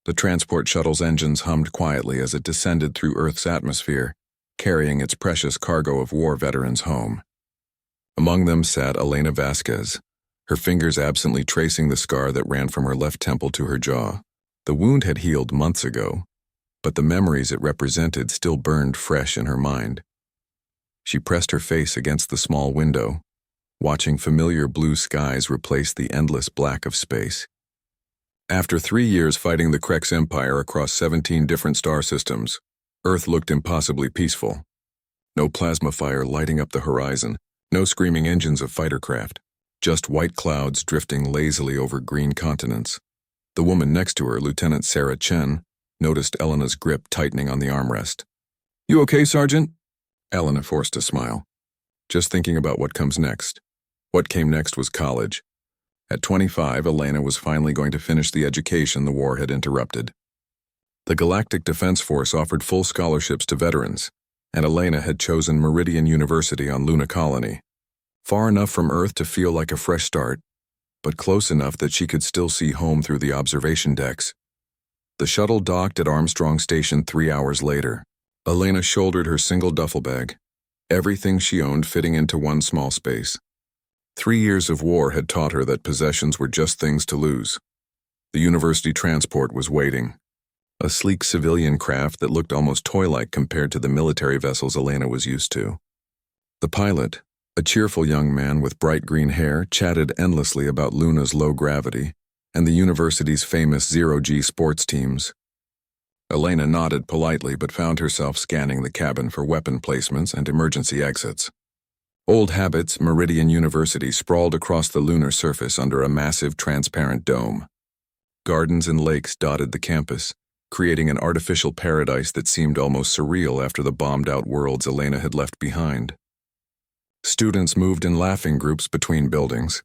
The transport shuttle's engines hummed quietly as it descended through Earth's atmosphere, carrying its precious cargo of war veterans home. Among them sat Elena Vasquez, her fingers absently tracing the scar that ran from her left temple to her jaw. The wound had healed months ago, but the memories it represented still burned fresh in her mind. She pressed her face against the small window, watching familiar blue skies replace the endless black of space. After 3 years fighting the Krex Empire across 17 different star systems, Earth looked impossibly peaceful. No plasma fire lighting up the horizon, no screaming engines of fighter craft, just white clouds drifting lazily over green continents. The woman next to her, Lieutenant Sarah Chen, noticed Elena's grip tightening on the armrest. "You okay, Sergeant?" Elena forced a smile, just thinking about what comes next. What came next was college. At 25, Elena was finally going to finish the education the war had interrupted. The Galactic Defense Force offered full scholarships to veterans, and Elena had chosen Meridian University on Luna Colony. Far enough from Earth to feel like a fresh start, but close enough that she could still see home through the observation decks. The shuttle docked at Armstrong Station 3 hours later. Elena shouldered her single duffel bag, everything she owned fitting into one small space. 3 years of war had taught her that possessions were just things to lose. The university transport was waiting, a sleek civilian craft that looked almost toy-like compared to the military vessels Elena was used to. The pilot, a cheerful young man with bright green hair, chatted endlessly about Luna's low gravity and the university's famous zero-G sports teams. Elena nodded politely but found herself scanning the cabin for weapon placements and emergency exits. Old habits, Meridian University sprawled across the lunar surface under a massive transparent dome. Gardens and lakes dotted the campus, creating an artificial paradise that seemed almost surreal after the bombed-out worlds Elena had left behind. Students moved in laughing groups between buildings,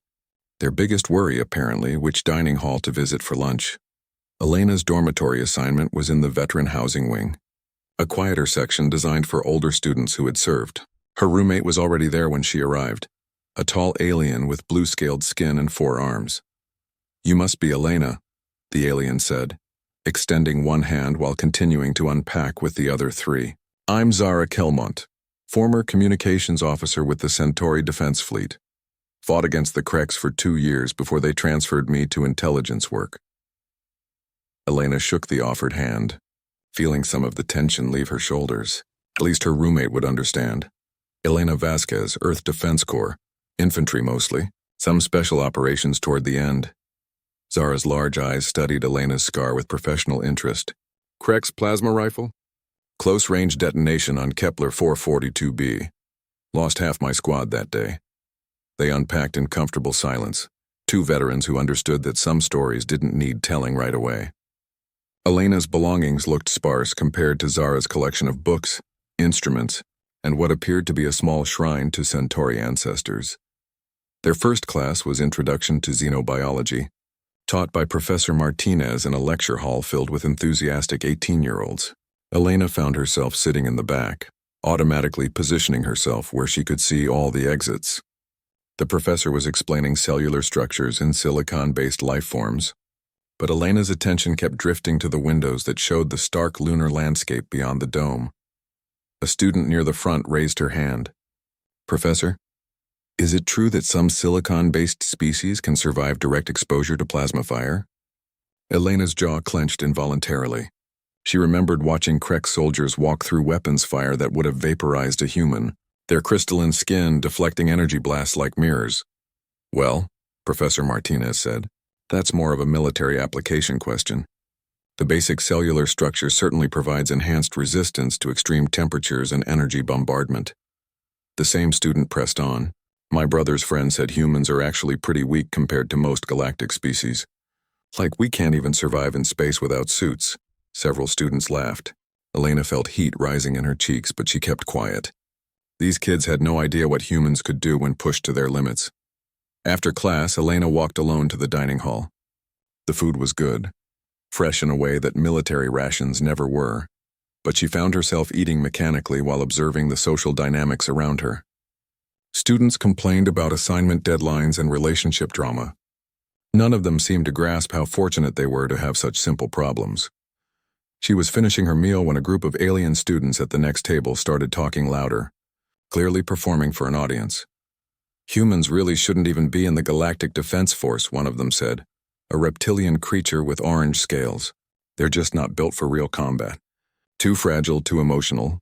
their biggest worry, apparently, which dining hall to visit for lunch. Elena's dormitory assignment was in the veteran housing wing, a quieter section designed for older students who had served. Her roommate was already there when she arrived, a tall alien with blue-scaled skin and 4 arms. "You must be Elena," the alien said, extending one hand while continuing to unpack with the other 3. "I'm Zara Kelmont, former communications officer with the Centauri Defense Fleet. Fought against the Krex for 2 years before they transferred me to intelligence work." Elena shook the offered hand, feeling some of the tension leave her shoulders. At least her roommate would understand. Elena Vasquez, Earth Defense Corps, infantry mostly, some special operations toward the end. Zara's large eyes studied Elena's scar with professional interest. "Krex plasma rifle? Close-range detonation on Kepler 442b. Lost half my squad that day." They unpacked in comfortable silence, 2 veterans who understood that some stories didn't need telling right away. Elena's belongings looked sparse compared to Zara's collection of books, instruments, and what appeared to be a small shrine to Centauri ancestors. Their first class was Introduction to Xenobiology, taught by Professor Martinez in a lecture hall filled with enthusiastic 18-year-olds. Elena found herself sitting in the back, automatically positioning herself where she could see all the exits. The professor was explaining cellular structures in silicon-based life forms, but Elena's attention kept drifting to the windows that showed the stark lunar landscape beyond the dome. A student near the front raised her hand. "Professor, is it true that some silicon-based species can survive direct exposure to plasma fire?" Elena's jaw clenched involuntarily. She remembered watching Krex soldiers walk through weapons fire that would have vaporized a human, their crystalline skin deflecting energy blasts like mirrors. "Well," Professor Martinez said, "that's more of a military application question. The basic cellular structure certainly provides enhanced resistance to extreme temperatures and energy bombardment." The same student pressed on. "My brother's friend said humans are actually pretty weak compared to most galactic species. Like we can't even survive in space without suits." Several students laughed. Elena felt heat rising in her cheeks, but she kept quiet. These kids had no idea what humans could do when pushed to their limits. After class, Elena walked alone to the dining hall. The food was good, fresh in a way that military rations never were, but she found herself eating mechanically while observing the social dynamics around her. Students complained about assignment deadlines and relationship drama. None of them seemed to grasp how fortunate they were to have such simple problems. She was finishing her meal when a group of alien students at the next table started talking louder, clearly performing for an audience. "Humans really shouldn't even be in the Galactic Defense Force," one of them said. "A reptilian creature with orange scales. They're just not built for real combat. Too fragile, too emotional."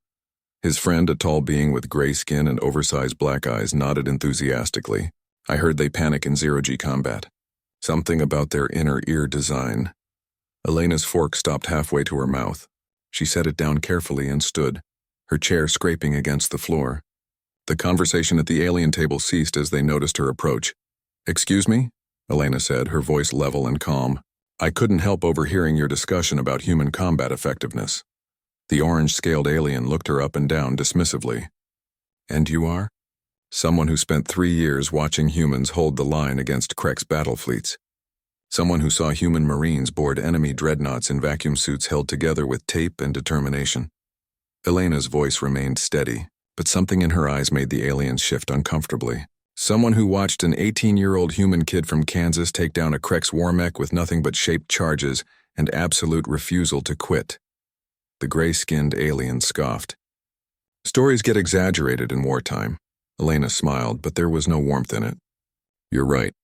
His friend, a tall being with gray skin and oversized black eyes, nodded enthusiastically. "I heard they panic in zero-G combat. Something about their inner ear design." Elena's fork stopped halfway to her mouth. She set it down carefully and stood, her chair scraping against the floor. The conversation at the alien table ceased as they noticed her approach. "Excuse me?" Elena said, her voice level and calm. "I couldn't help overhearing your discussion about human combat effectiveness." The orange-scaled alien looked her up and down dismissively. "And you are?" "Someone who spent 3 years watching humans hold the line against Krek's battle fleets. Someone who saw human marines board enemy dreadnoughts in vacuum suits held together with tape and determination." Elena's voice remained steady, but something in her eyes made the aliens shift uncomfortably. "Someone who watched an 18-year-old human kid from Kansas take down a Krek's war mech with nothing but shaped charges and absolute refusal to quit." The gray-skinned alien scoffed. "Stories get exaggerated in wartime." Elena smiled, but there was no warmth in it. "You're right.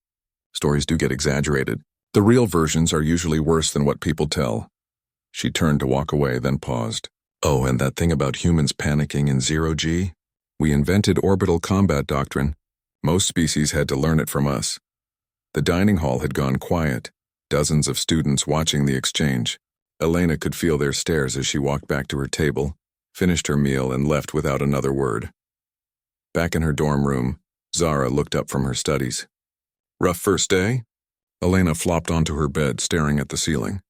Stories do get exaggerated. The real versions are usually worse than what people tell." She turned to walk away, then paused. "Oh, and that thing about humans panicking in zero-G? We invented orbital combat doctrine. Most species had to learn it from us." The dining hall had gone quiet, dozens of students watching the exchange. Elena could feel their stares as she walked back to her table, finished her meal, and left without another word. Back in her dorm room, Zara looked up from her studies. "Rough first day?" Elena flopped onto her bed, staring at the ceiling.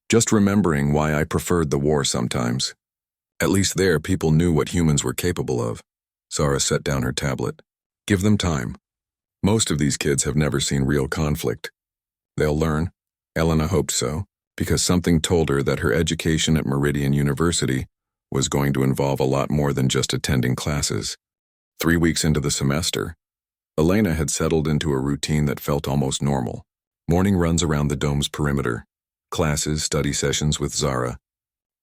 "Just remembering why I preferred the war sometimes. At least there, people knew what humans were capable of." Zara set down her tablet. "Give them time. Most of these kids have never seen real conflict. They'll learn." Elena hoped so, because something told her that her education at Meridian University was going to involve a lot more than just attending classes. 3 weeks into the semester, Elena had settled into a routine that felt almost normal. Morning runs around the dome's perimeter, classes, study sessions with Zara,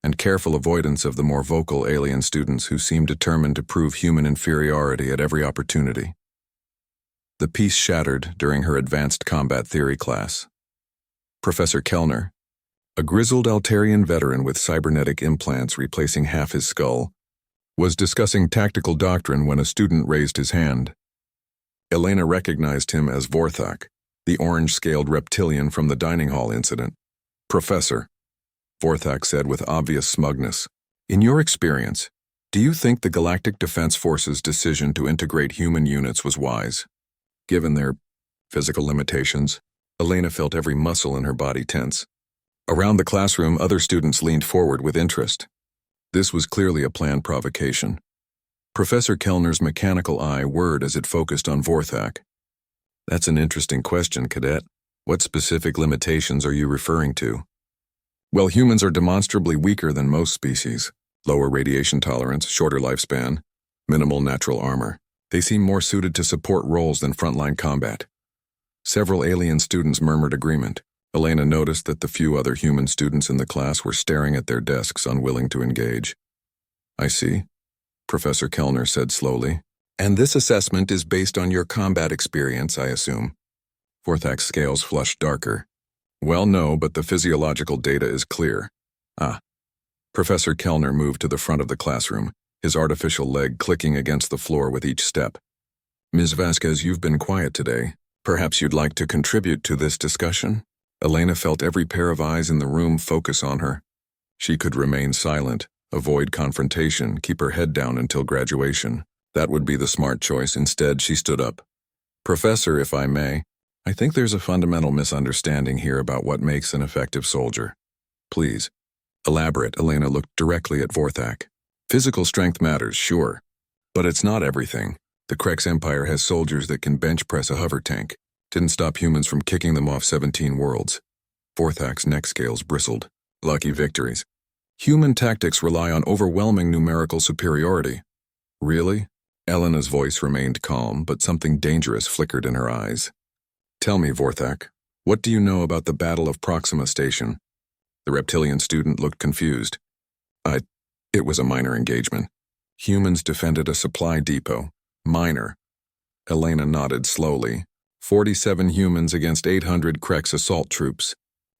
and careful avoidance of the more vocal alien students who seemed determined to prove human inferiority at every opportunity. The peace shattered during her advanced combat theory class. Professor Kellner, a grizzled Altarian veteran with cybernetic implants replacing half his skull, was discussing tactical doctrine when a student raised his hand. Elena recognized him as Vorthak, the orange-scaled reptilian from the dining hall incident. "Professor," Vorthak said with obvious smugness, "in your experience, do you think the Galactic Defense Force's decision to integrate human units was wise? Given their physical limitations?" Elena felt every muscle in her body tense. Around the classroom, other students leaned forward with interest. This was clearly a planned provocation. Professor Kellner's mechanical eye whirred as it focused on Vorthak. "That's an interesting question, Cadet. What specific limitations are you referring to?" "Well, humans are demonstrably weaker than most species. Lower radiation tolerance, shorter lifespan, minimal natural armor. They seem more suited to support roles than frontline combat." Several alien students murmured agreement. Elena noticed that the few other human students in the class were staring at their desks, unwilling to engage. "I see," Professor Kellner said slowly. "And this assessment is based on your combat experience, I assume?" Vorthak's scales flushed darker. "Well, no, but the physiological data is clear." "Ah." Professor Kellner moved to the front of the classroom, his artificial leg clicking against the floor with each step. "Ms. Vasquez, you've been quiet today. Perhaps you'd like to contribute to this discussion?" Elena felt every pair of eyes in the room focus on her. She could remain silent, avoid confrontation, keep her head down until graduation. That would be the smart choice. Instead, she stood up. "Professor, if I may, I think there's a fundamental misunderstanding here about what makes an effective soldier." "Please." "Elaborate." Elena looked directly at Vorthak. "Physical strength matters, sure. But it's not everything. The Krek's Empire has soldiers that can bench press a hover tank. Didn't stop humans from kicking them off 17 worlds." Vorthak's neck scales bristled. "Lucky victories. Human tactics rely on overwhelming numerical superiority." "Really?" Elena's voice remained calm, but something dangerous flickered in her eyes. "Tell me, Vorthak, What do you know about the Battle of Proxima Station? The reptilian student looked confused. It was a minor engagement. Humans defended a supply depot. Minor. Elena nodded slowly. 47 humans against 800 Krex assault troops.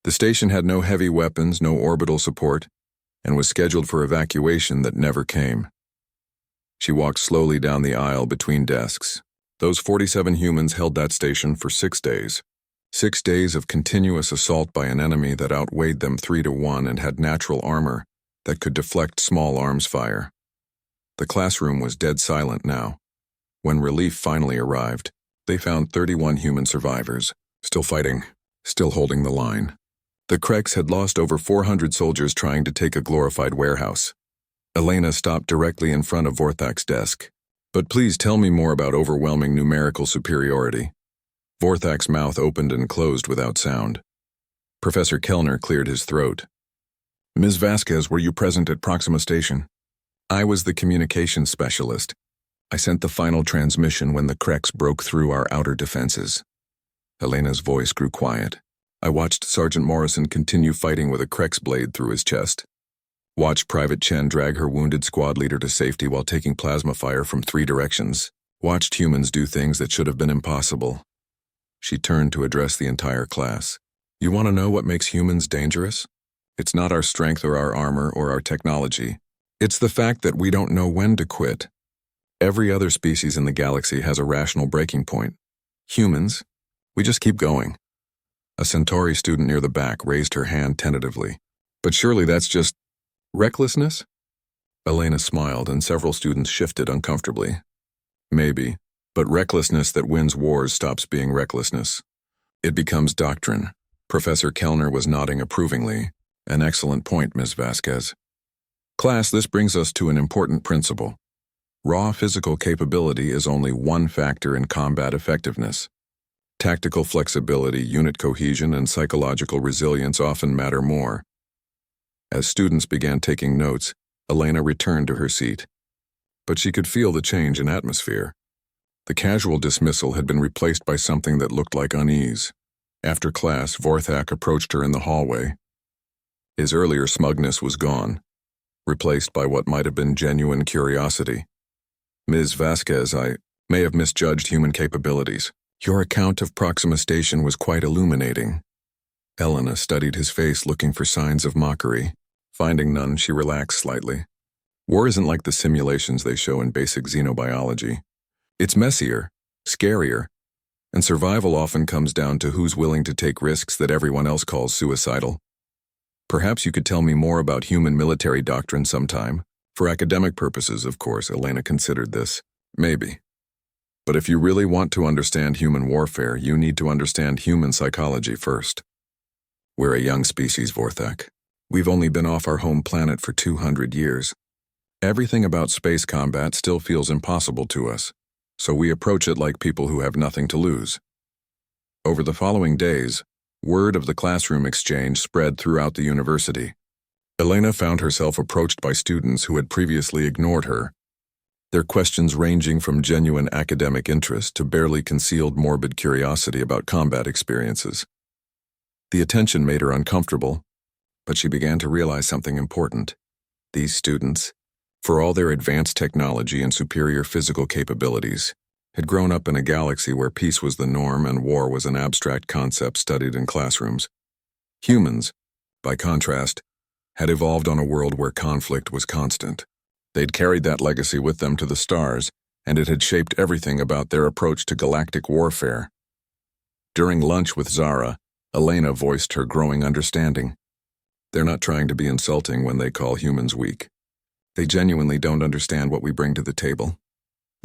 The station had no heavy weapons, no orbital support, and was scheduled for evacuation that never came. She walked slowly down the aisle between desks. Those 47 humans held that station for 6 days. 6 days of continuous assault by an enemy that outweighed them 3-1 and had natural armor that could deflect small arms fire. The classroom was dead silent now. When relief finally arrived, they found 31 human survivors, still fighting, still holding the line. The Krex had lost over 400 soldiers trying to take a glorified warehouse. Elena stopped directly in front of Vorthak's desk. But please tell me more about overwhelming numerical superiority. Vorthak's mouth opened and closed without sound. Professor Kellner cleared his throat. Ms. Vasquez, were you present at Proxima Station? I was the communications specialist. I sent the final transmission when the Krex broke through our outer defenses. Elena's voice grew quiet. I watched Sergeant Morrison continue fighting with a Krex blade through his chest. Watched Private Chen drag her wounded squad leader to safety while taking plasma fire from 3 directions. Watched humans do things that should have been impossible. She turned to address the entire class. You want to know what makes humans dangerous? It's not our strength or our armor or our technology. It's the fact that we don't know when to quit. Every other species in the galaxy has a rational breaking point. Humans, we just keep going. A Centauri student near the back raised her hand tentatively. But surely that's just recklessness? Elena smiled and several students shifted uncomfortably. Maybe, but recklessness that wins wars stops being recklessness. It becomes doctrine. Professor Kellner was nodding approvingly. An excellent point, Ms. Vasquez. Class, this brings us to an important principle. Raw physical capability is only one factor in combat effectiveness. Tactical flexibility, unit cohesion, and psychological resilience often matter more. As students began taking notes, Elena returned to her seat. But she could feel the change in atmosphere. The casual dismissal had been replaced by something that looked like unease. After class, Vorthak approached her in the hallway. His earlier smugness was gone, replaced by what might have been genuine curiosity. Ms. Vasquez, I may have misjudged human capabilities. Your account of Proxima Station was quite illuminating. Elena studied his face looking for signs of mockery. Finding none, she relaxed slightly. War isn't like the simulations they show in basic xenobiology. It's messier, scarier, and survival often comes down to who's willing to take risks that everyone else calls suicidal. Perhaps you could tell me more about human military doctrine sometime. For academic purposes, of course, Elena considered this. Maybe. But if you really want to understand human warfare, you need to understand human psychology first. We're a young species, Vorthak. We've only been off our home planet for 200 years. Everything about space combat still feels impossible to us, so we approach it like people who have nothing to lose. Over the following days, word of the classroom exchange spread throughout the university. Elena found herself approached by students who had previously ignored her, their questions ranging from genuine academic interest to barely concealed morbid curiosity about combat experiences. The attention made her uncomfortable, but she began to realize something important. These students, for all their advanced technology and superior physical capabilities, had grown up in a galaxy where peace was the norm and war was an abstract concept studied in classrooms. Humans, by contrast, had evolved on a world where conflict was constant. They'd carried that legacy with them to the stars, and it had shaped everything about their approach to galactic warfare. During lunch with Zara, Elena voiced her growing understanding. They're not trying to be insulting when they call humans weak. They genuinely don't understand what we bring to the table.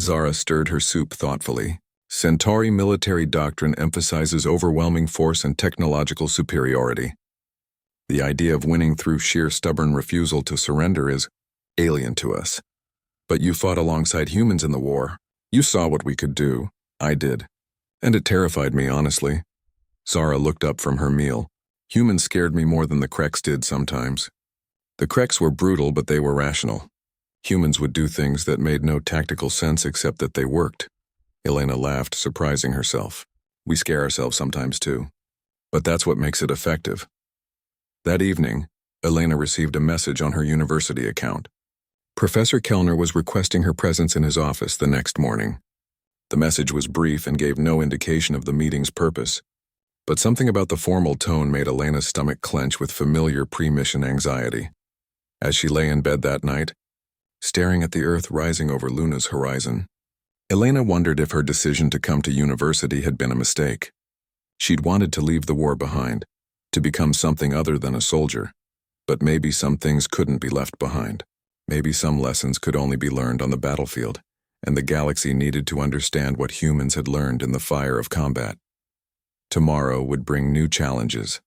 Zara stirred her soup thoughtfully. Centauri military doctrine emphasizes overwhelming force and technological superiority. The idea of winning through sheer stubborn refusal to surrender is alien to us. But you fought alongside humans in the war. You saw what we could do. I did. And it terrified me, honestly. Zara looked up from her meal. Humans scared me more than the Krex did sometimes. The Krex were brutal, but they were rational. Humans would do things that made no tactical sense except that they worked. Elena laughed, surprising herself. We scare ourselves sometimes too. But that's what makes it effective. That evening, Elena received a message on her university account. Professor Kellner was requesting her presence in his office the next morning. The message was brief and gave no indication of the meeting's purpose, but something about the formal tone made Elena's stomach clench with familiar pre-mission anxiety. As she lay in bed that night, staring at the Earth rising over Luna's horizon, Elena wondered if her decision to come to university had been a mistake. She'd wanted to leave the war behind, to become something other than a soldier, but maybe some things couldn't be left behind. Maybe some lessons could only be learned on the battlefield, and the galaxy needed to understand what humans had learned in the fire of combat. Tomorrow would bring new challenges,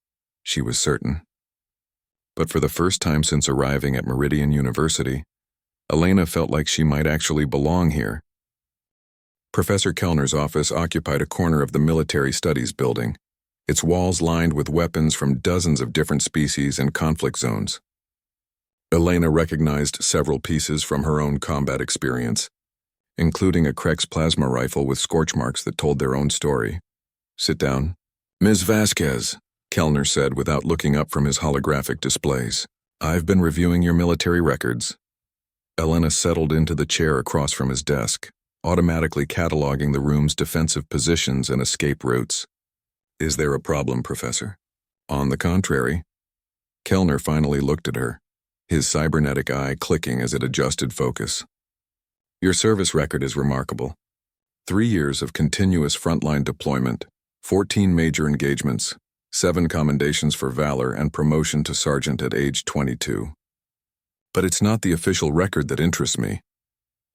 she was certain. But for the first time since arriving at Meridian University, Elena felt like she might actually belong here. Professor Kellner's office occupied a corner of the Military Studies building, its walls lined with weapons from dozens of different species and conflict zones. Elena recognized several pieces from her own combat experience, including a Krex plasma rifle with scorch marks that told their own story. "Sit down." "Ms. Vasquez," Kellner said without looking up from his holographic displays. "I've been reviewing your military records." Elena settled into the chair across from his desk, automatically cataloging the room's defensive positions and escape routes. "Is there a problem, Professor?" "On the contrary." Kellner finally looked at her, his cybernetic eye clicking as it adjusted focus. "Your service record is remarkable. 3 years of continuous frontline deployment, 14 major engagements, 7 commendations for valor and promotion to sergeant at age 22. But it's not the official record that interests me."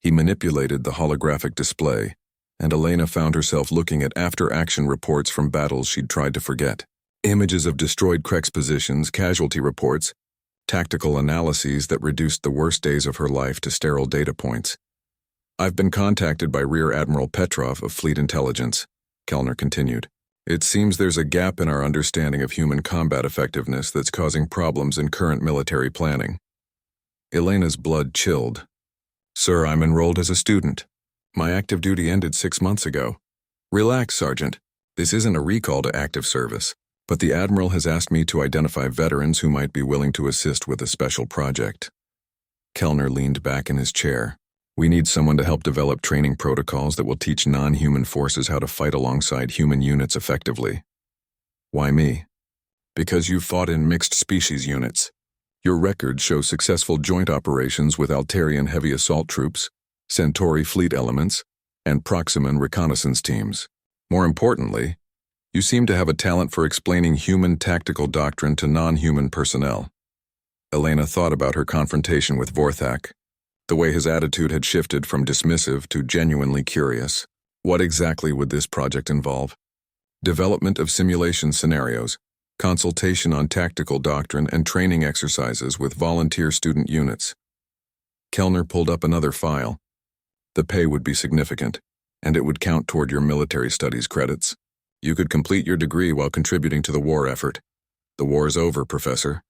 He manipulated the holographic display, and Elena found herself looking at after-action reports from battles she'd tried to forget. Images of destroyed Krex positions, casualty reports, tactical analyses that reduced the worst days of her life to sterile data points. "I've been contacted by Rear Admiral Petrov of Fleet Intelligence," Kellner continued. "It seems there's a gap in our understanding of human combat effectiveness that's causing problems in current military planning." Elena's blood chilled. "Sir, I'm enrolled as a student. My active duty ended 6 months ago." "Relax, Sergeant. This isn't a recall to active service, but the Admiral has asked me to identify veterans who might be willing to assist with a special project." Kellner leaned back in his chair. "We need someone to help develop training protocols that will teach non-human forces how to fight alongside human units effectively." "Why me?" "Because you've fought in mixed species units. Your records show successful joint operations with Altarian heavy assault troops, Centauri fleet elements, and Proximan reconnaissance teams. More importantly, you seem to have a talent for explaining human tactical doctrine to non-human personnel." Elena thought about her confrontation with Vorthak, the way his attitude had shifted from dismissive to genuinely curious. What exactly would this project involve? Development of simulation scenarios, consultation on tactical doctrine, and training exercises with volunteer student units. Kellner pulled up another file. "The pay would be significant, and it would count toward your military studies credits. You could complete your degree while contributing to the war effort. The war is over, Professor.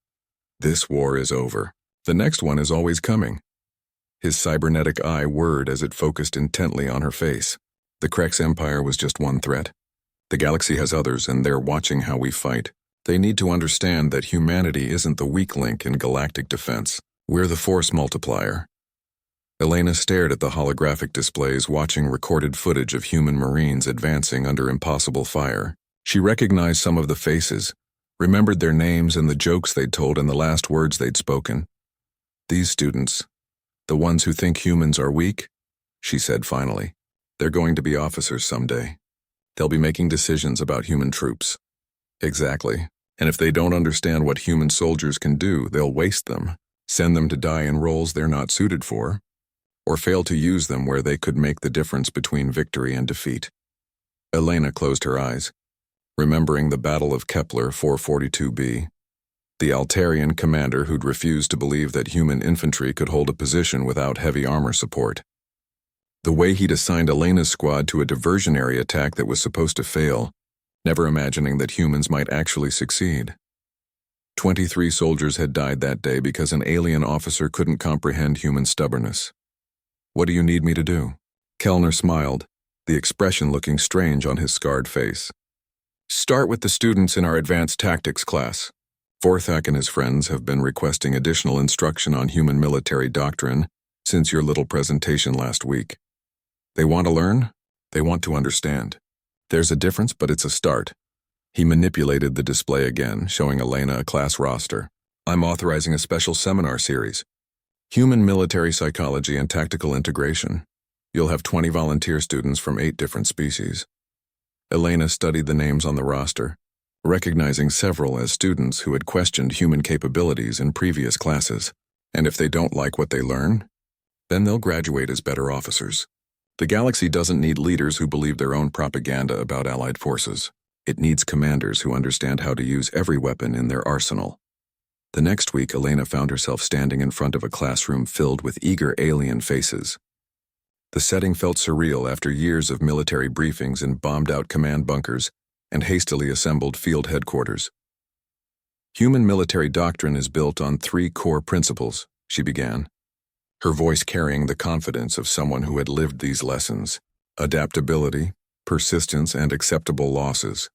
This war is over. The next one is always coming." His cybernetic eye whirred as it focused intently on her face. The Krex Empire was just one threat. The galaxy has others, and they're watching how we fight. They need to understand that humanity isn't the weak link in galactic defense. We're the force multiplier. Elena stared at the holographic displays, watching recorded footage of human Marines advancing under impossible fire. She recognized some of the faces, remembered their names and the jokes they'd told and the last words they'd spoken. "These students, the ones who think humans are weak," she said finally, "they're going to be officers someday. They'll be making decisions about human troops." "Exactly. And if they don't understand what human soldiers can do, they'll waste them, send them to die in roles they're not suited for, or fail to use them where they could make the difference between victory and defeat." Elena closed her eyes, remembering the Battle of Kepler 442b, the Altarian commander who'd refused to believe that human infantry could hold a position without heavy armor support. The way he'd assigned Elena's squad to a diversionary attack that was supposed to fail, never imagining that humans might actually succeed. 23 soldiers had died that day because an alien officer couldn't comprehend human stubbornness. "What do you need me to do?" Kellner smiled, the expression looking strange on his scarred face. Start with the students in our advanced tactics class. Vorthak and his friends have been requesting additional instruction on human military doctrine since your little presentation last week. They want to learn, they want to understand. There's a difference, but it's a start. He manipulated the display again, showing Elena a class roster. I'm authorizing a special seminar series. Human military psychology and tactical integration. You'll have 20 volunteer students from 8 different species. Elena studied the names on the roster, recognizing several as students who had questioned human capabilities in previous classes. And if they don't like what they learn, then they'll graduate as better officers. The galaxy doesn't need leaders who believe their own propaganda about allied forces. It needs commanders who understand how to use every weapon in their arsenal. The next week, Elena found herself standing in front of a classroom filled with eager alien faces. The setting felt surreal after years of military briefings in bombed-out command bunkers and hastily assembled field headquarters. Human military doctrine is built on 3 core principles, she began, her voice carrying the confidence of someone who had lived these lessons: adaptability, persistence, and acceptable losses.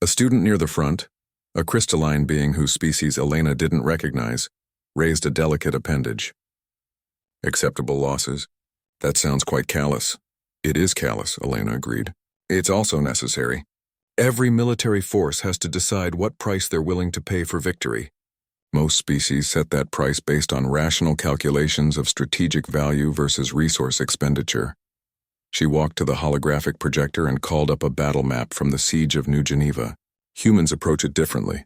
A student near the front, a crystalline being whose species Elena didn't recognize, raised a delicate appendage. Acceptable losses? That sounds quite callous. It is callous, Elena agreed. It's also necessary. Every military force has to decide what price they're willing to pay for victory. Most species set that price based on rational calculations of strategic value versus resource expenditure. She walked to the holographic projector and called up a battle map from the Siege of New Geneva. Humans approach it differently.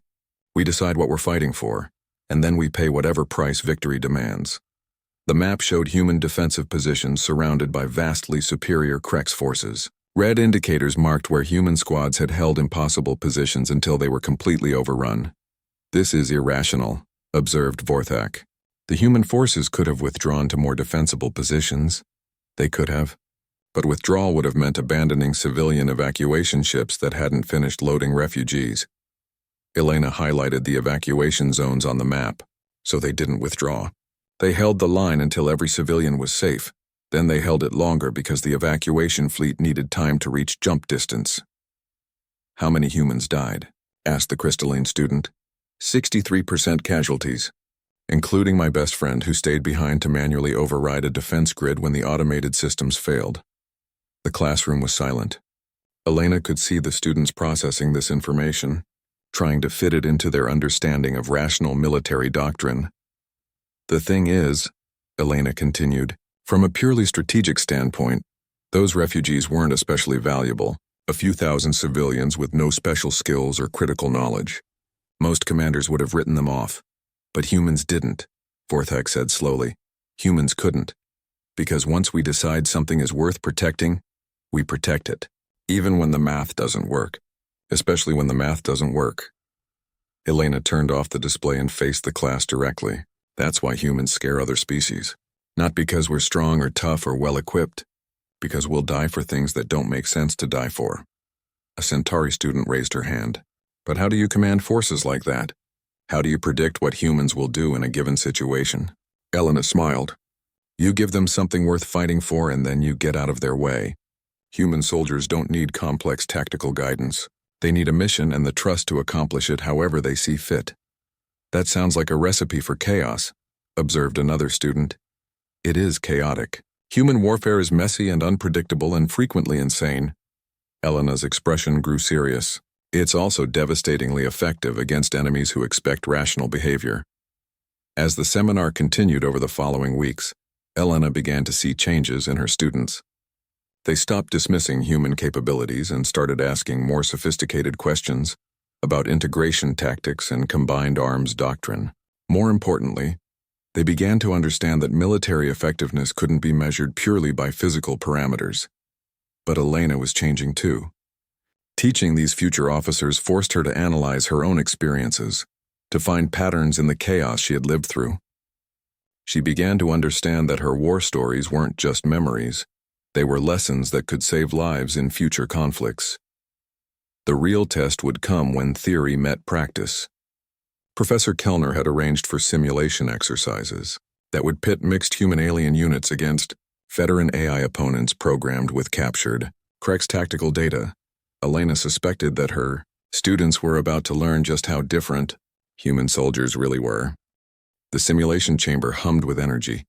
We decide what we're fighting for, and then we pay whatever price victory demands. The map showed human defensive positions surrounded by vastly superior Krex forces. Red indicators marked where human squads had held impossible positions until they were completely overrun. This is irrational, observed Vorthak. The human forces could have withdrawn to more defensible positions. They could have. But withdrawal would have meant abandoning civilian evacuation ships that hadn't finished loading refugees. Elena highlighted the evacuation zones on the map, so they didn't withdraw. They held the line until every civilian was safe. Then they held it longer because the evacuation fleet needed time to reach jump distance. How many humans died? Asked the crystalline student. 63% casualties, including my best friend who stayed behind to manually override a defense grid when the automated systems failed. The classroom was silent. Elena could see the students processing this information, trying to fit it into their understanding of rational military doctrine. The thing is, Elena continued, from a purely strategic standpoint, those refugees weren't especially valuable, a few thousand civilians with no special skills or critical knowledge. Most commanders would have written them off, but humans didn't, Vorthak said slowly. Humans couldn't, because once we decide something is worth protecting, we protect it, even when the math doesn't work, especially when the math doesn't work. Elena turned off the display and faced the class directly. That's why humans scare other species. Not because we're strong or tough or well-equipped, because we'll die for things that don't make sense to die for. A Centauri student raised her hand. But how do you command forces like that? How do you predict what humans will do in a given situation? Elena smiled. You give them something worth fighting for and then you get out of their way. Human soldiers don't need complex tactical guidance. They need a mission and the trust to accomplish it however they see fit. That sounds like a recipe for chaos, observed another student. It is chaotic. Human warfare is messy and unpredictable and frequently insane. Elena's expression grew serious. It's also devastatingly effective against enemies who expect rational behavior. As the seminar continued over the following weeks, Elena began to see changes in her students. They stopped dismissing human capabilities and started asking more sophisticated questions about integration tactics and combined arms doctrine. More importantly, they began to understand that military effectiveness couldn't be measured purely by physical parameters. But Elena was changing too. Teaching these future officers forced her to analyze her own experiences, to find patterns in the chaos she had lived through. She began to understand that her war stories weren't just memories. They were lessons that could save lives in future conflicts. The real test would come when theory met practice. Professor Kellner had arranged for simulation exercises that would pit mixed human-alien units against veteran AI opponents programmed with captured Krex tactical data. Elena suspected that her students were about to learn just how different human soldiers really were. The simulation chamber hummed with energy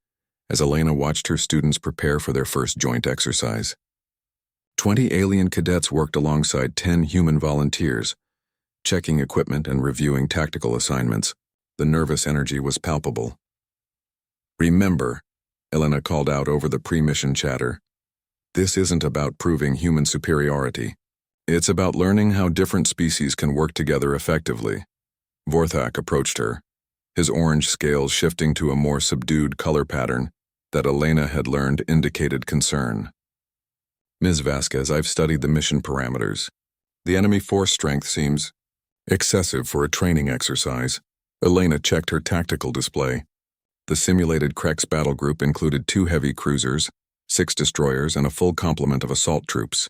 as Elena watched her students prepare for their first joint exercise. 20 alien cadets worked alongside 10 human volunteers, checking equipment and reviewing tactical assignments. The nervous energy was palpable. "Remember," Elena called out over the pre-mission chatter, "this isn't about proving human superiority. It's about learning how different species can work together effectively." Vorthak approached her, his orange scales shifting to a more subdued color pattern that Elena had learned indicated concern. "Ms. Vasquez, I've studied the mission parameters. The enemy force strength seems excessive for a training exercise." Elena checked her tactical display. The simulated Krex battle group included 2 heavy cruisers, 6 destroyers, and a full complement of assault troops.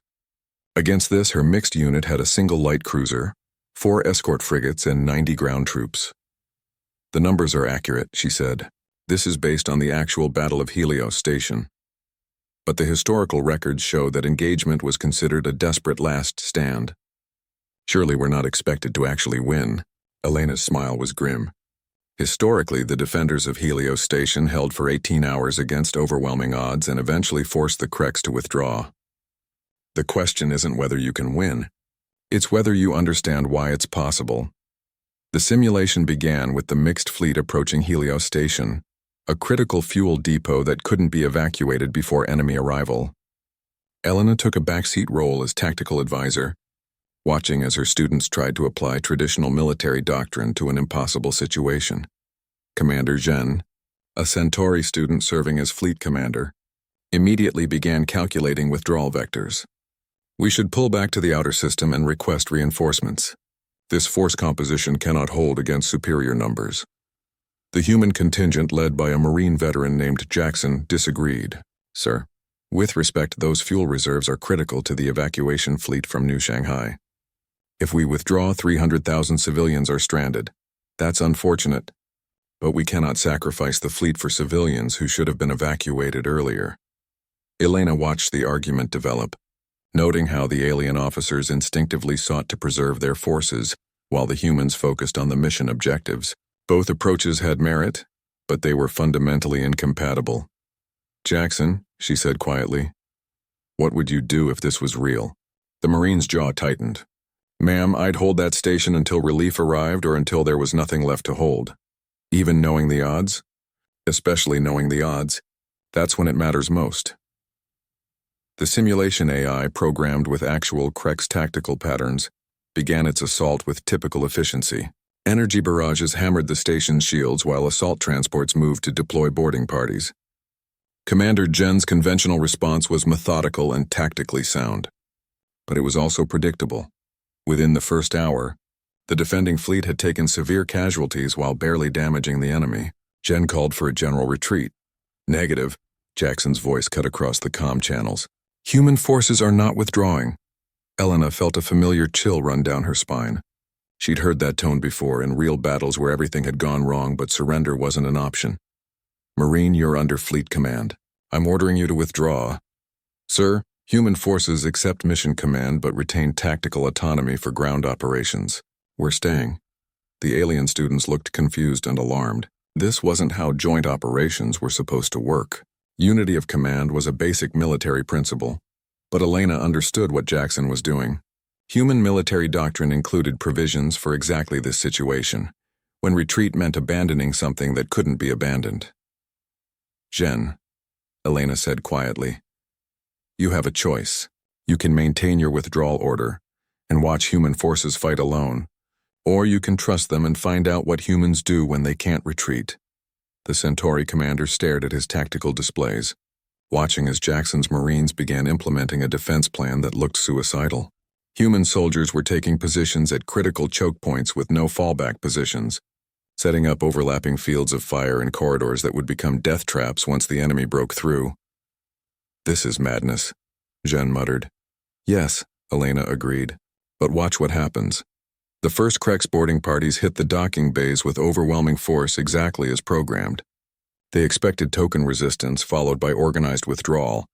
Against this, her mixed unit had a single light cruiser, 4 escort frigates, and 90 ground troops. "The numbers are accurate," she said. "This is based on the actual Battle of Helios Station. But the historical records show that engagement was considered a desperate last stand. Surely we're not expected to actually win." Elena's smile was grim. Historically, the defenders of Helios Station held for 18 hours against overwhelming odds and eventually forced the Krex to withdraw. The question isn't whether you can win. It's whether you understand why it's possible. The simulation began with the mixed fleet approaching Helios Station, a critical fuel depot that couldn't be evacuated before enemy arrival. Elena took a backseat role as tactical advisor, watching as her students tried to apply traditional military doctrine to an impossible situation. Commander Zhen, a Centauri student serving as fleet commander, immediately began calculating withdrawal vectors. "We should pull back to the outer system and request reinforcements. This force composition cannot hold against superior numbers." The human contingent, led by a Marine veteran named Jackson, disagreed. "Sir, with respect, those fuel reserves are critical to the evacuation fleet from New Shanghai. If we withdraw, 300,000 civilians are stranded. That's unfortunate, but we cannot sacrifice the fleet for civilians who should have been evacuated earlier." Elena watched the argument develop, noting how the alien officers instinctively sought to preserve their forces while the humans focused on the mission objectives. Both approaches had merit, but they were fundamentally incompatible. "Jackson," she said quietly, "what would you do if this was real?" The Marine's jaw tightened. "Ma'am, I'd hold that station until relief arrived or until there was nothing left to hold. Even knowing the odds? Especially knowing the odds, that's when it matters most." The simulation AI, programmed with actual Krex tactical patterns, began its assault with typical efficiency. Energy barrages hammered the station's shields while assault transports moved to deploy boarding parties. Commander Zhen's conventional response was methodical and tactically sound. But it was also predictable. Within the first hour, the defending fleet had taken severe casualties while barely damaging the enemy. Zhen called for a general retreat. "Negative," Jackson's voice cut across the comm channels. "Human forces are not withdrawing." Elena felt a familiar chill run down her spine. She'd heard that tone before in real battles where everything had gone wrong but surrender wasn't an option. "Marine, you're under fleet command. I'm ordering you to withdraw." "Sir, human forces accept mission command but retain tactical autonomy for ground operations. We're staying." The alien students looked confused and alarmed. This wasn't how joint operations were supposed to work. Unity of command was a basic military principle, but Elena understood what Jackson was doing. Human military doctrine included provisions for exactly this situation, when retreat meant abandoning something that couldn't be abandoned. "Zhen," Elena said quietly, "you have a choice. You can maintain your withdrawal order and watch human forces fight alone, or you can trust them and find out what humans do when they can't retreat." The Centauri commander stared at his tactical displays, watching as Jackson's Marines began implementing a defense plan that looked suicidal. Human soldiers were taking positions at critical choke points with no fallback positions, setting up overlapping fields of fire and corridors that would become death traps once the enemy broke through. "This is madness," Zhen muttered. "Yes," Elena agreed, "but watch what happens." The first Krex boarding parties hit the docking bays with overwhelming force exactly as programmed. They expected token resistance followed by organized withdrawal,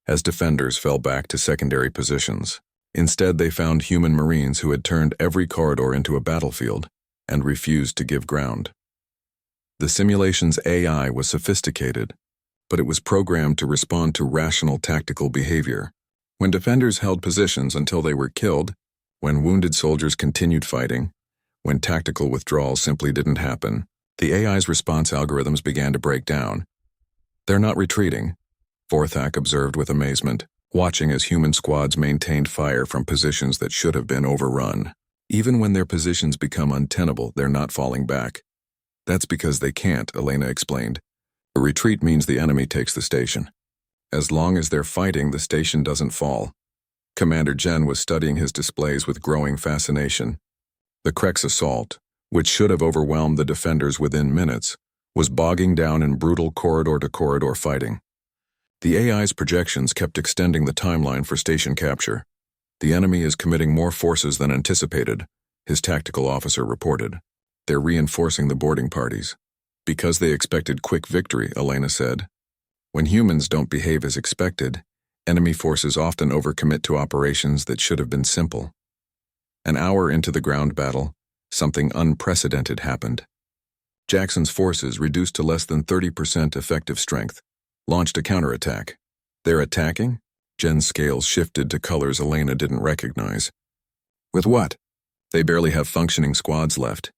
as defenders fell back to secondary positions. Instead, they found human Marines who had turned every corridor into a battlefield and refused to give ground. The simulation's AI was sophisticated, but it was programmed to respond to rational tactical behavior. When defenders held positions until they were killed, when wounded soldiers continued fighting, when tactical withdrawals simply didn't happen, the AI's response algorithms began to break down. "They're not retreating," Forthak observed with amazement, watching as human squads maintained fire from positions that should have been overrun. "Even when their positions become untenable, they're not falling back." "That's because they can't," Elena explained. "A retreat means the enemy takes the station. As long as they're fighting, the station doesn't fall." Commander Jen was studying his displays with growing fascination. The Krek's assault, which should have overwhelmed the defenders within minutes, was bogging down in brutal corridor-to-corridor fighting. The AI's projections kept extending the timeline for station capture. "The enemy is committing more forces than anticipated," his tactical officer reported. "They're reinforcing the boarding parties." "Because they expected quick victory," Elena said. "When humans don't behave as expected, enemy forces often overcommit to operations that should have been simple." An hour into the ground battle, something unprecedented happened. Jackson's forces, reduced to less than 30% effective strength, launched a counterattack. "They're attacking?" Jen's scales shifted to colors Elena didn't recognize. "With what?" "They barely have functioning squads left."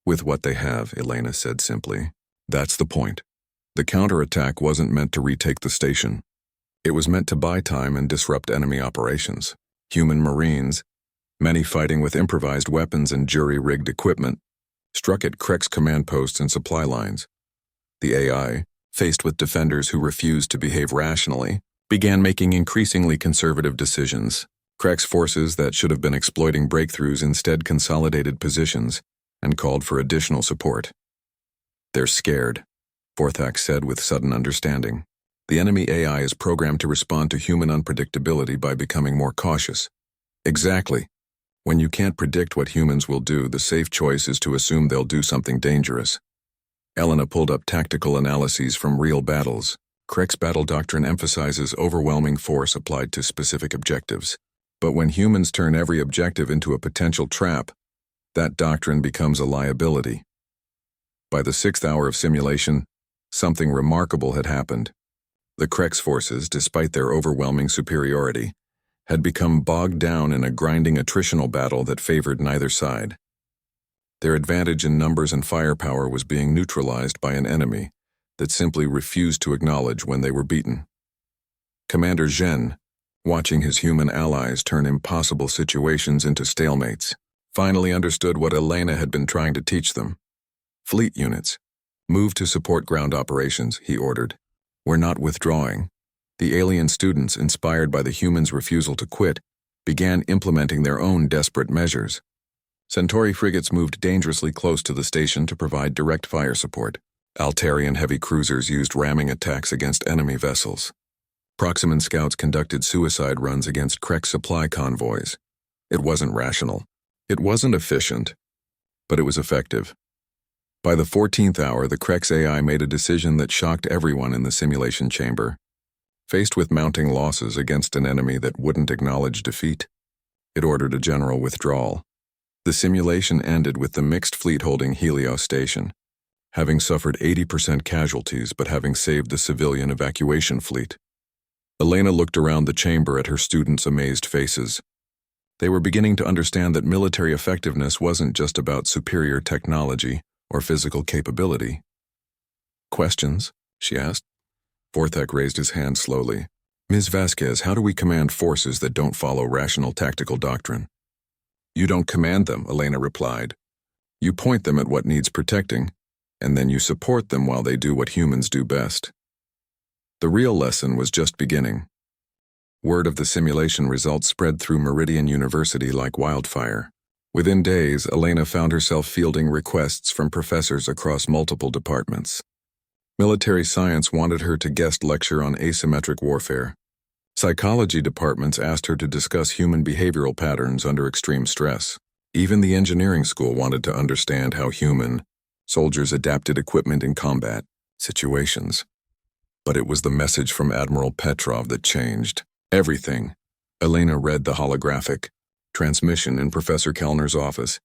"With what they have," Elena said simply. "That's the point. The counterattack wasn't meant to retake the station. It was meant to buy time and disrupt enemy operations. Human Marines, many fighting with improvised weapons and jury-rigged equipment, struck at Krek's command posts and supply lines. The AI, faced with defenders who refused to behave rationally, began making increasingly conservative decisions. Krek's forces that should have been exploiting breakthroughs instead consolidated positions and called for additional support. "They're scared," Forthak said with sudden understanding. "The enemy AI is programmed to respond to human unpredictability by becoming more cautious." "Exactly. When you can't predict what humans will do, the safe choice is to assume they'll do something dangerous." Elena pulled up tactical analyses from real battles. Krek's battle doctrine emphasizes overwhelming force applied to specific objectives. But when humans turn every objective into a potential trap, that doctrine becomes a liability. By the 6th hour of simulation, something remarkable had happened. The Krek's forces, despite their overwhelming superiority, had become bogged down in a grinding attritional battle that favored neither side. Their advantage in numbers and firepower was being neutralized by an enemy that simply refused to acknowledge when they were beaten. Commander Jen, watching his human allies turn impossible situations into stalemates, finally understood what Elena had been trying to teach them. "Fleet units, move to support ground operations," he ordered. "We're not withdrawing." The alien students, inspired by the humans' refusal to quit, began implementing their own desperate measures. Centauri frigates moved dangerously close to the station to provide direct fire support. Altarian heavy cruisers used ramming attacks against enemy vessels. Proximan scouts conducted suicide runs against Krek supply convoys. It wasn't rational. It wasn't efficient, but it was effective. By the 14th hour, the Krek's AI made a decision that shocked everyone in the simulation chamber. Faced with mounting losses against an enemy that wouldn't acknowledge defeat, it ordered a general withdrawal. The simulation ended with the mixed fleet holding Helios Station, having suffered 80% casualties but having saved the civilian evacuation fleet. Elena looked around the chamber at her students' amazed faces. They were beginning to understand that military effectiveness wasn't just about superior technology or physical capability. "Questions?" she asked. Forthak raised his hand slowly. "Ms. Vasquez, how do we command forces that don't follow rational tactical doctrine?" "You don't command them," Elena replied. "You point them at what needs protecting, and then you support them while they do what humans do best." The real lesson was just beginning. Word of the simulation results spread through Meridian University like wildfire. Within days, Elena found herself fielding requests from professors across multiple departments. Military science wanted her to guest lecture on asymmetric warfare. Psychology departments asked her to discuss human behavioral patterns under extreme stress. Even the engineering school wanted to understand how human soldiers adapted equipment in combat situations. But it was the message from Admiral Petrov that changed everything. Elena read the holographic transmission in Professor Kellner's office,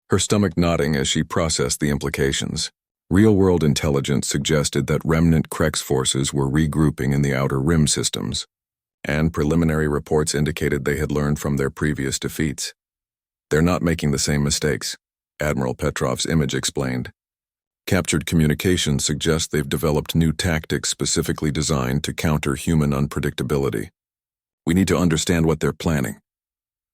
her stomach nodding as she processed the implications. Real-world intelligence suggested that remnant Krex forces were regrouping in the outer rim systems, and preliminary reports indicated they had learned from their previous defeats. They're not making the same mistakes, Admiral Petrov's image explained. Captured communications suggest they've developed new tactics specifically designed to counter human unpredictability. We need to understand what they're planning.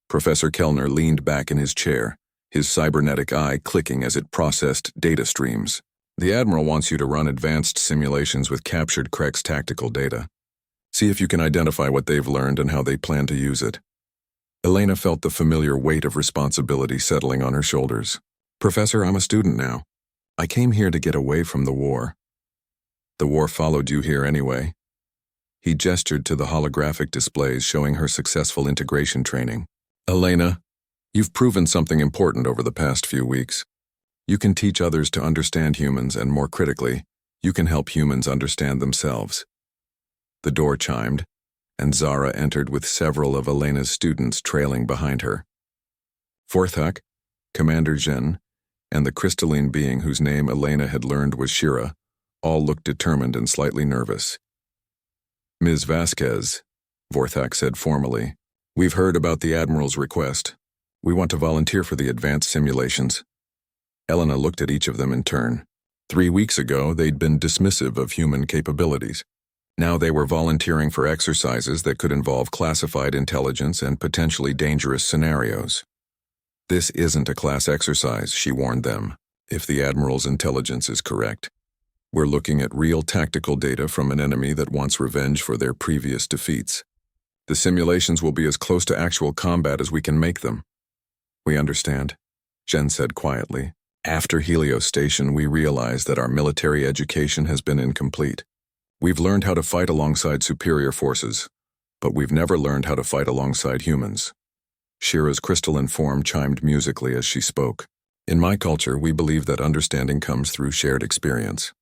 Professor Kellner leaned back in his chair, his cybernetic eye clicking as it processed data streams. The Admiral wants you to run advanced simulations with captured Krex tactical data. See if you can identify what they've learned and how they plan to use it. Elena felt the familiar weight of responsibility settling on her shoulders. Professor, I'm a student now. I came here to get away from the war. The war followed you here anyway. He gestured to the holographic displays showing her successful integration training. Elena, you've proven something important over the past few weeks. You can teach others to understand humans, and more critically, you can help humans understand themselves. The door chimed, and Zara entered with several of Elena's students trailing behind her. Vorthak, Commander Zhen, and the crystalline being whose name Elena had learned was Shira, all looked determined and slightly nervous. Ms. Vasquez, Vorthak said formally, we've heard about the Admiral's request. We want to volunteer for the advanced simulations. Elena looked at each of them in turn. 3 weeks ago, they'd been dismissive of human capabilities. Now they were volunteering for exercises that could involve classified intelligence and potentially dangerous scenarios. This isn't a class exercise, she warned them, if the Admiral's intelligence is correct. We're looking at real tactical data from an enemy that wants revenge for their previous defeats. The simulations will be as close to actual combat as we can make them. We understand, Zhen said quietly. After Helios Station, we realized that our military education has been incomplete. We've learned how to fight alongside superior forces, but we've never learned how to fight alongside humans. Shira's crystalline form chimed musically as she spoke. In my culture, we believe that understanding comes through shared experience.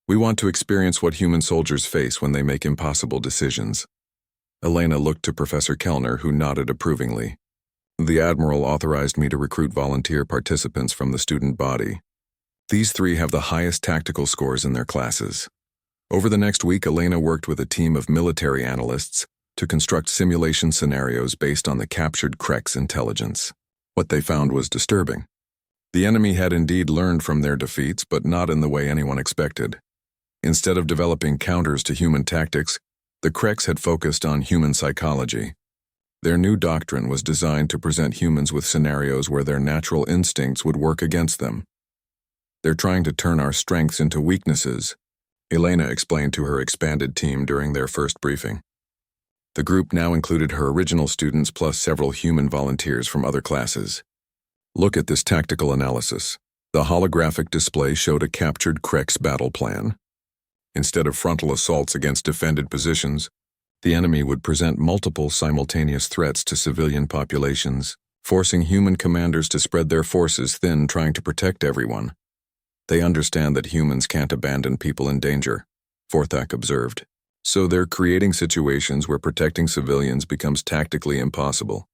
We want to experience what human soldiers face when they make impossible decisions. Elena looked to Professor Kellner, who nodded approvingly. The Admiral authorized me to recruit volunteer participants from the student body. These 3 have the highest tactical scores in their classes. Over the next week, Elena worked with a team of military analysts to construct simulation scenarios based on the captured Krex intelligence. What they found was disturbing. The enemy had indeed learned from their defeats, but not in the way anyone expected. Instead of developing counters to human tactics, the Krex had focused on human psychology. Their new doctrine was designed to present humans with scenarios where their natural instincts would work against them. They're trying to turn our strengths into weaknesses, Elena explained to her expanded team during their first briefing. The group now included her original students plus several human volunteers from other classes. Look at this tactical analysis. The holographic display showed a captured Krex battle plan. Instead of frontal assaults against defended positions, the enemy would present multiple simultaneous threats to civilian populations, forcing human commanders to spread their forces thin trying to protect everyone. They understand that humans can't abandon people in danger, Vorthak observed. So they're creating situations where protecting civilians becomes tactically impossible.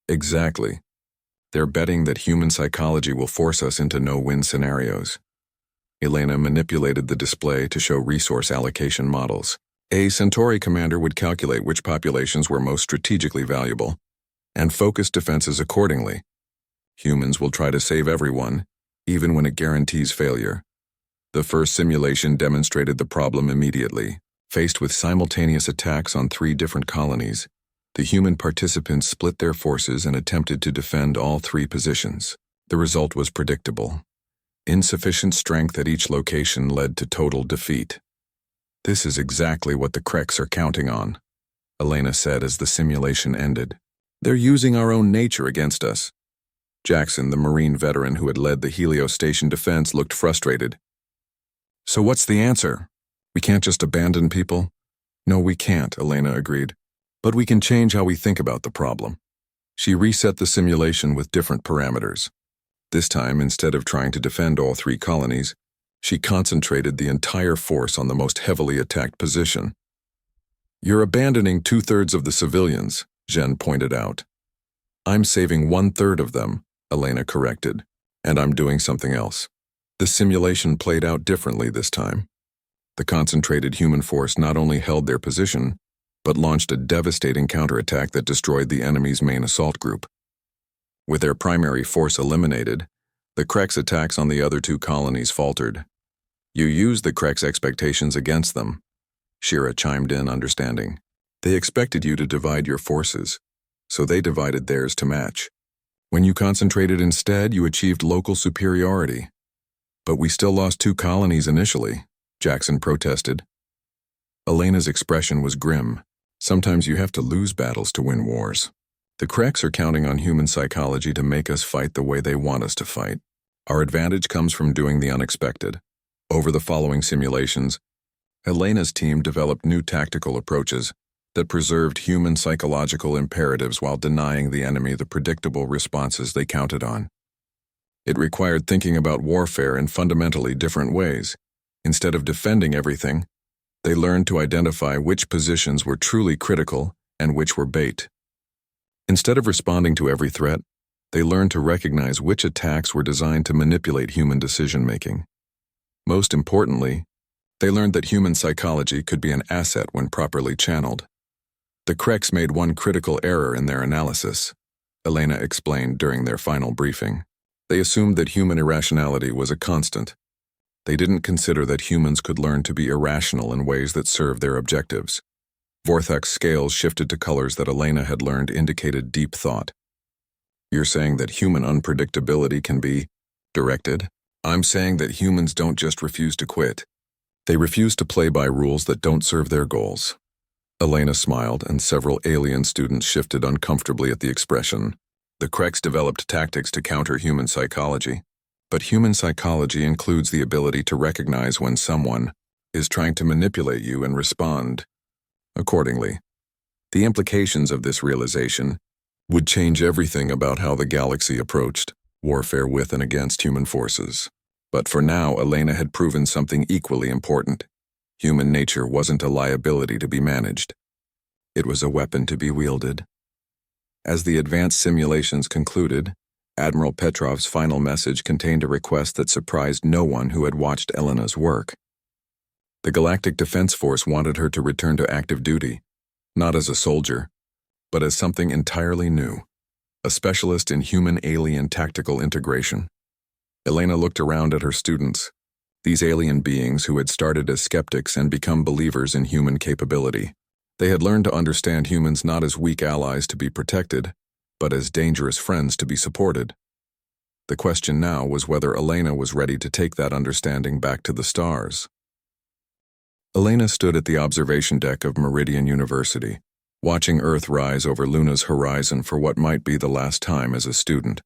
Exactly. They're betting that human psychology will force us into no-win scenarios. Elena manipulated the display to show resource allocation models. A Centauri commander would calculate which populations were most strategically valuable, and focus defenses accordingly. Humans will try to save everyone, even when it guarantees failure. The first simulation demonstrated the problem immediately. Faced with simultaneous attacks on 3 different colonies, the human participants split their forces and attempted to defend all 3 positions. The result was predictable. Insufficient strength at each location led to total defeat. This is exactly what the Krex are counting on, Elena said as the simulation ended. They're using our own nature against us. Jackson, the Marine veteran who had led the Helios Station defense, looked frustrated. So what's the answer? We can't just abandon people? No, we can't, Elena agreed. But we can change how we think about the problem. She reset the simulation with different parameters. This time, instead of trying to defend all 3 colonies, she concentrated the entire force on the most heavily attacked position. You're abandoning 2/3 of the civilians, Jen pointed out. I'm saving 1/3 of them, Elena corrected, and I'm doing something else. The simulation played out differently this time. The concentrated human force not only held their position, but launched a devastating counterattack that destroyed the enemy's main assault group. With their primary force eliminated, the Krek's attacks on the other two colonies faltered. You used the Krek's expectations against them, Shira chimed in, understanding. They expected you to divide your forces, so they divided theirs to match. When you concentrated instead, you achieved local superiority. But we still lost 2 colonies initially, Jackson protested. Elena's expression was grim. Sometimes you have to lose battles to win wars. The Kreks are counting on human psychology to make us fight the way they want us to fight. Our advantage comes from doing the unexpected. Over the following simulations, Elena's team developed new tactical approaches that preserved human psychological imperatives while denying the enemy the predictable responses they counted on. It required thinking about warfare in fundamentally different ways. Instead of defending everything, they learned to identify which positions were truly critical and which were bait. Instead of responding to every threat, they learned to recognize which attacks were designed to manipulate human decision-making. Most importantly, they learned that human psychology could be an asset when properly channeled. The Kreks made one critical error in their analysis, Elena explained during their final briefing. They assumed that human irrationality was a constant. They didn't consider that humans could learn to be irrational in ways that served their objectives. Vorthak's scales shifted to colors that Elena had learned indicated deep thought. You're saying that human unpredictability can be directed? I'm saying that humans don't just refuse to quit. They refuse to play by rules that don't serve their goals. Elena smiled, and several alien students shifted uncomfortably at the expression. The Kreks developed tactics to counter human psychology, but human psychology includes the ability to recognize when someone is trying to manipulate you and respond accordingly. The implications of this realization would change everything about how the galaxy approached warfare with and against human forces. But for now, Elena had proven something equally important. Human nature wasn't a liability to be managed. It was a weapon to be wielded. As the advanced simulations concluded, Admiral Petrov's final message contained a request that surprised no one who had watched Elena's work. The Galactic Defense Force wanted her to return to active duty, not as a soldier, but as something entirely new, a specialist in human-alien tactical integration. Elena looked around at her students, these alien beings who had started as skeptics and become believers in human capability. They had learned to understand humans not as weak allies to be protected, but as dangerous friends to be supported. The question now was whether Elena was ready to take that understanding back to the stars. Elena stood at the observation deck of Meridian University, watching Earth rise over Luna's horizon for what might be the last time as a student.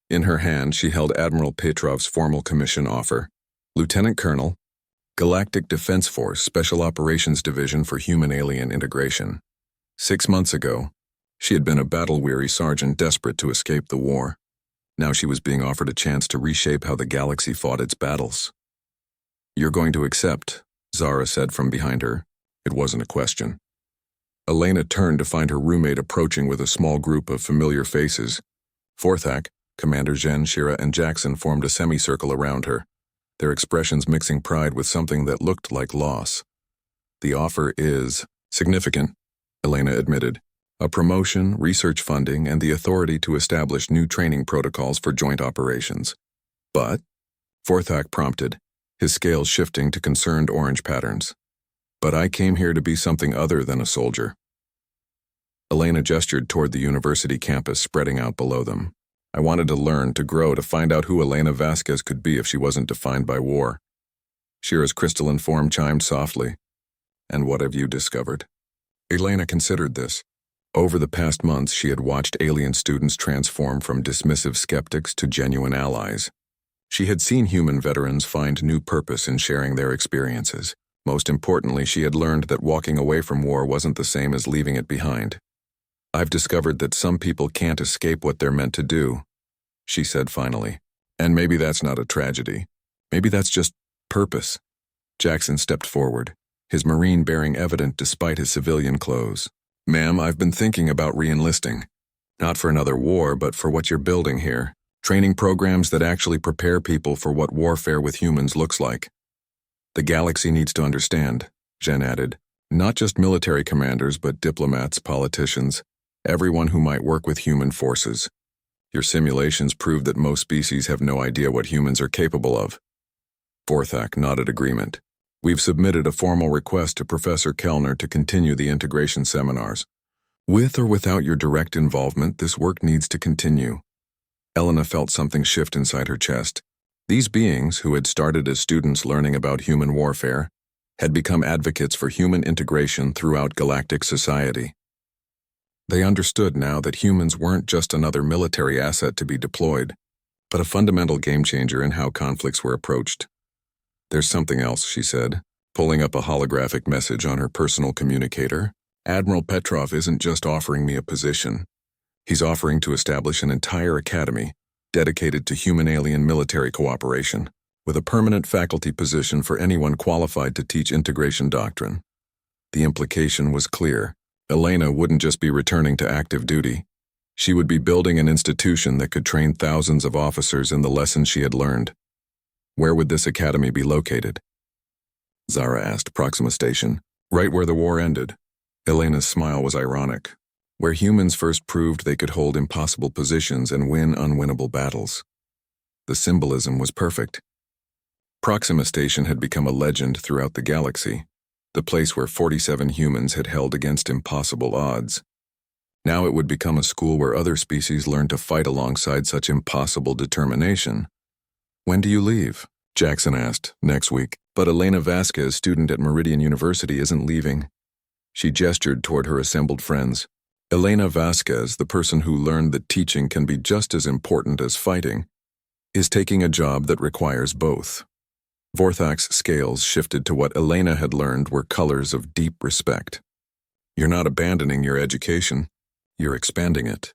In her hand, she held Admiral Petrov's formal commission offer, Lieutenant Colonel, Galactic Defense Force Special Operations Division for Human-Alien Integration. 6 months ago, she had been a battle-weary sergeant desperate to escape the war. Now she was being offered a chance to reshape how the galaxy fought its battles. You're going to accept, Zara said from behind her. It wasn't a question. Elena turned to find her roommate approaching with a small group of familiar faces. Vorthak, Commander Jen, Shira, and Jackson formed a semicircle around her, their expressions mixing pride with something that looked like loss. The offer is significant, Elena admitted. A promotion, research funding, and the authority to establish new training protocols for joint operations. But, Vorthak prompted, his scales shifting to concerned orange patterns. But I came here to be something other than a soldier. Elena gestured toward the university campus spreading out below them. I wanted to learn, to grow, to find out who Elena Vasquez could be if she wasn't defined by war. Shira's crystalline form chimed softly. And what have you discovered? Elena considered this. Over the past months, she had watched alien students transform from dismissive skeptics to genuine allies. She had seen human veterans find new purpose in sharing their experiences. Most importantly, she had learned that walking away from war wasn't the same as leaving it behind. I've discovered that some people can't escape what they're meant to do, she said finally. And maybe that's not a tragedy. Maybe that's just purpose. Jackson stepped forward, his Marine bearing evident despite his civilian clothes. Ma'am, I've been thinking about re-enlisting. Not for another war, but for what you're building here. Training programs that actually prepare people for what warfare with humans looks like. The galaxy needs to understand, Jen added. Not just military commanders, but diplomats, politicians, everyone who might work with human forces. Your simulations prove that most species have no idea what humans are capable of. Vorthak nodded agreement. We've submitted a formal request to Professor Kellner to continue the integration seminars. With or without your direct involvement, this work needs to continue. Elena felt something shift inside her chest. These beings, who had started as students learning about human warfare, had become advocates for human integration throughout galactic society. They understood now that humans weren't just another military asset to be deployed, but a fundamental game-changer in how conflicts were approached. There's something else, she said, pulling up a holographic message on her personal communicator. Admiral Petrov isn't just offering me a position. He's offering to establish an entire academy dedicated to human-alien military cooperation, with a permanent faculty position for anyone qualified to teach integration doctrine. The implication was clear. Elena wouldn't just be returning to active duty. She would be building an institution that could train thousands of officers in the lessons she had learned. Where would this academy be located? Zara asked. Proxima Station, right where the war ended. Elena's smile was ironic. Where humans first proved they could hold impossible positions and win unwinnable battles. The symbolism was perfect. Proxima Station had become a legend throughout the galaxy, the place where 47 humans had held against impossible odds. Now it would become a school where other species learned to fight alongside such impossible determination. When do you leave? Jackson asked. Next week. But Elena Vasquez, student at Meridian University, isn't leaving. She gestured toward her assembled friends. Elena Vasquez, the person who learned that teaching can be just as important as fighting, is taking a job that requires both. Vorthak's scales shifted to what Elena had learned were colors of deep respect. You're not abandoning your education, you're expanding it.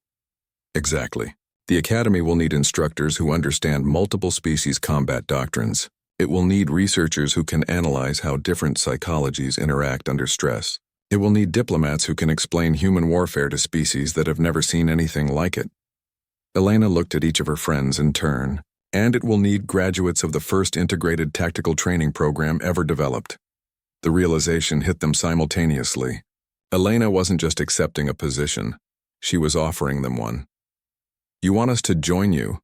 Exactly. The Academy will need instructors who understand multiple species combat doctrines. It will need researchers who can analyze how different psychologies interact under stress. It will need diplomats who can explain human warfare to species that have never seen anything like it. Elena looked at each of her friends in turn. And it will need graduates of the first integrated tactical training program ever developed. The realization hit them simultaneously. Elena wasn't just accepting a position, she was offering them one. You want us to join you?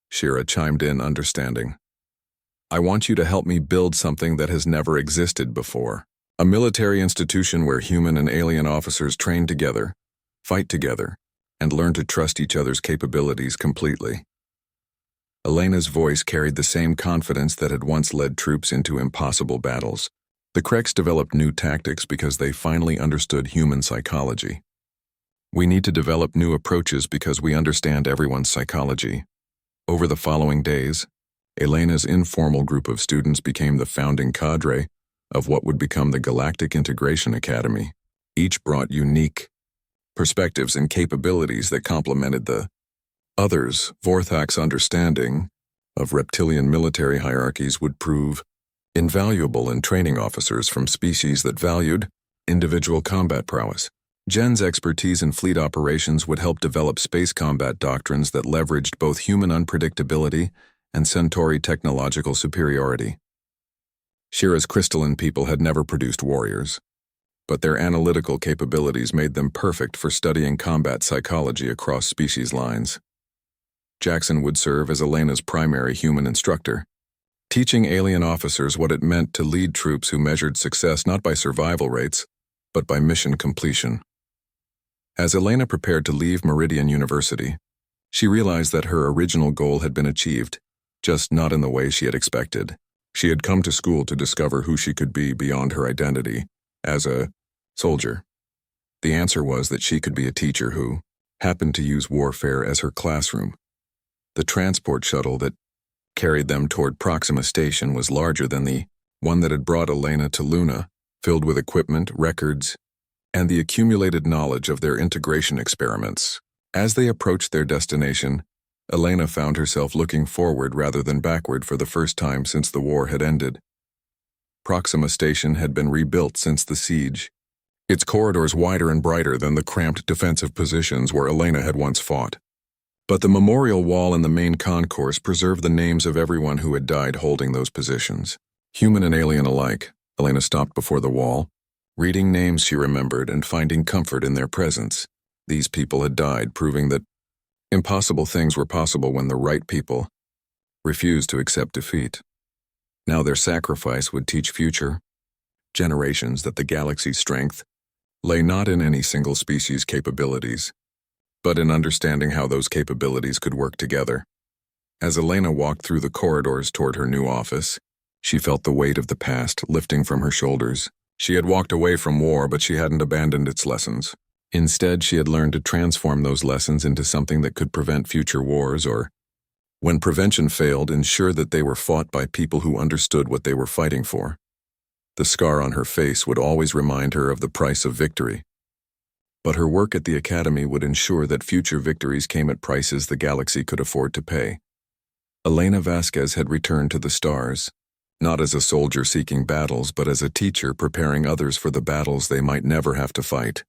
Shira chimed in, understanding. I want you to help me build something that has never existed before. A military institution where human and alien officers train together, fight together, and learn to trust each other's capabilities completely. Elena's voice carried the same confidence that had once led troops into impossible battles. The Kreks developed new tactics because they finally understood human psychology. We need to develop new approaches because we understand everyone's psychology. Over the following days, Elena's informal group of students became the founding cadre of what would become the Galactic Integration Academy. Each brought unique perspectives and capabilities that complemented the others. Vorthak's understanding of reptilian military hierarchies would prove invaluable in training officers from species that valued individual combat prowess. Jen's expertise in fleet operations would help develop space combat doctrines that leveraged both human unpredictability and Centauri technological superiority. Shira's crystalline people had never produced warriors, but their analytical capabilities made them perfect for studying combat psychology across species lines. Jackson would serve as Elena's primary human instructor, teaching alien officers what it meant to lead troops who measured success not by survival rates, but by mission completion. As Elena prepared to leave Meridian University, she realized that her original goal had been achieved, just not in the way she had expected. She had come to school to discover who she could be beyond her identity as a soldier. The answer was that she could be a teacher who happened to use warfare as her classroom. The transport shuttle that carried them toward Proxima Station was larger than the one that had brought Elena to Luna, filled with equipment, records, and the accumulated knowledge of their integration experiments. As they approached their destination, Elena found herself looking forward rather than backward for the first time since the war had ended. Proxima Station had been rebuilt since the siege, its corridors wider and brighter than the cramped defensive positions where Elena had once fought. But the memorial wall in the main concourse preserved the names of everyone who had died holding those positions. Human and alien alike, Elena stopped before the wall, reading names she remembered and finding comfort in their presence. These people had died, proving that impossible things were possible when the right people refused to accept defeat. Now their sacrifice would teach future generations that the galaxy's strength lay not in any single species' capabilities, but in understanding how those capabilities could work together. As Elena walked through the corridors toward her new office, she felt the weight of the past lifting from her shoulders. She had walked away from war, but she hadn't abandoned its lessons. Instead, she had learned to transform those lessons into something that could prevent future wars, or, when prevention failed, ensure that they were fought by people who understood what they were fighting for. The scar on her face would always remind her of the price of victory. But her work at the academy would ensure that future victories came at prices the galaxy could afford to pay. Elena Vasquez had returned to the stars, not as a soldier seeking battles, but as a teacher preparing others for the battles they might never have to fight.